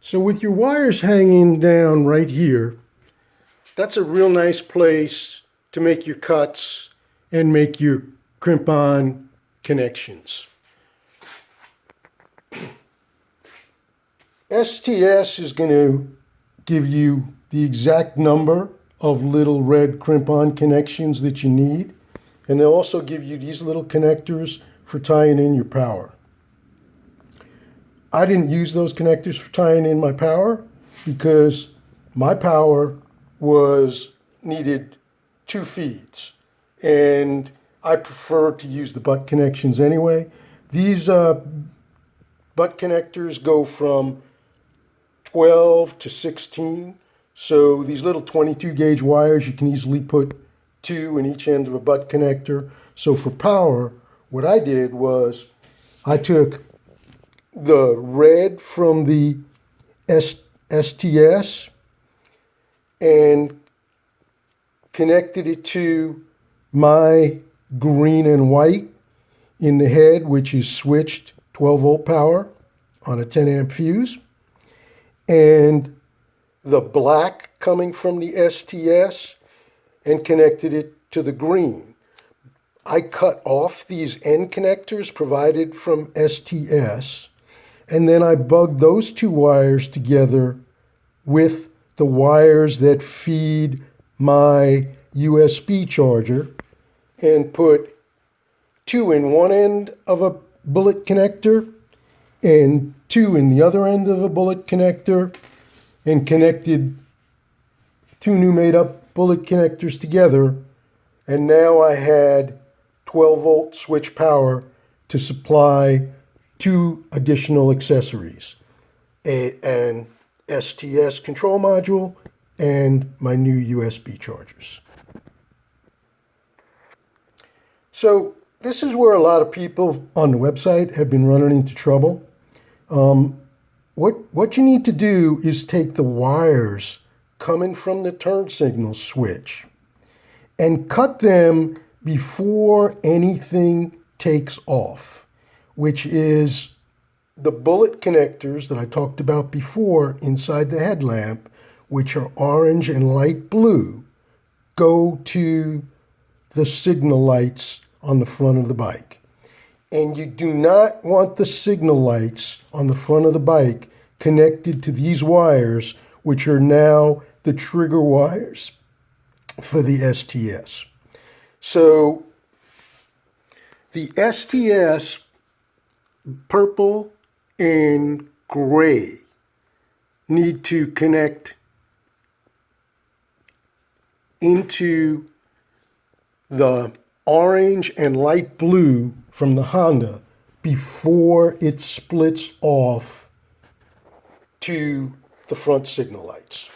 So with your wires hanging down right here, that's a real nice place to make your cuts and make your crimp-on connections. STS is going to give you the exact number of little red crimp-on connections that you need, and they'll also give you these little connectors for tying in your power. I didn't use those connectors for tying in my power because my power needed 2 feeds, and I prefer to use the butt connections anyway. These butt connectors go from 12 to 16, so these little 22 gauge wires, you can easily put 2 in each end of a butt connector. So for power, what I did was I took the red from the STS and connected it to my green and white in the head, which is switched 12 volt power on a 10 amp fuse, and the black coming from the STS and connected it to the green. I cut off these end connectors provided from STS, and then I bugged those 2 wires together with the wires that feed my USB charger and put 2 in one end of a bullet connector and 2 in the other end of a bullet connector, and connected 2 new made up bullet connectors together, and now I had 12 volt switch power to supply 2 additional accessories, an STS control module and my new USB chargers. So this is where a lot of people on the website have been running into trouble. What you need to do is take the wires coming from the turn signal switch and cut them before anything takes off, which is the bullet connectors that I talked about before inside the headlamp, which are orange and light blue, go to the signal lights on the front of the bike. And you do not want the signal lights on the front of the bike connected to these wires, which are now the trigger wires for the STS. So the STS purple and gray need to connect into the orange and light blue from the Honda before it splits off to the front signal lights.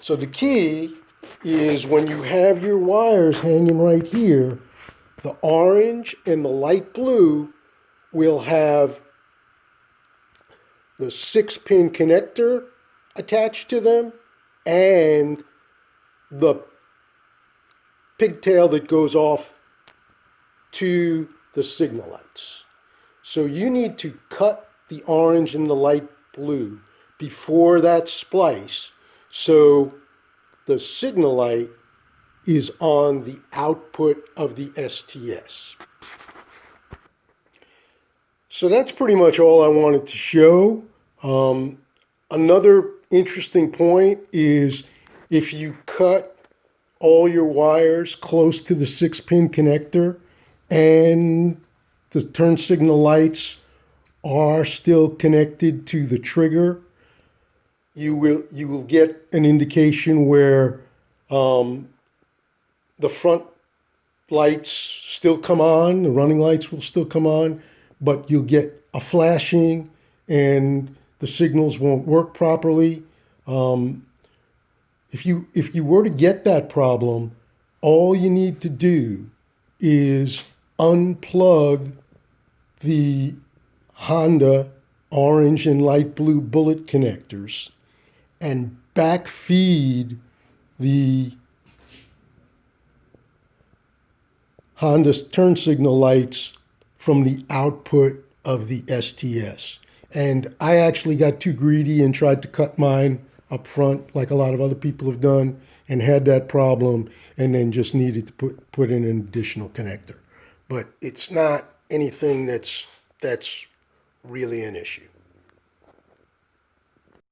So the key is when you have your wires hanging right here, the orange and the light blue will have the 6-pin connector attached to them and the pigtail that goes off to the signal lights. So you need to cut the orange and the light blue before that splice so the signal light is on the output of the STS. So that's pretty much all I wanted to show. Another interesting point is if you cut all your wires close to the 6-pin connector and the turn signal lights are still connected to the trigger, you will get an indication where the front lights still come on, the running lights will still come on, but you'll get a flashing and the signals won't work properly. If you were to get that problem, all you need to do is unplug the Honda orange and light blue bullet connectors and backfeed the Honda's turn signal lights from the output of the STS. And I actually got too greedy and tried to cut mine up front, like a lot of other people have done, and had that problem, and then just needed to put in an additional connector. But it's not anything that's really an issue.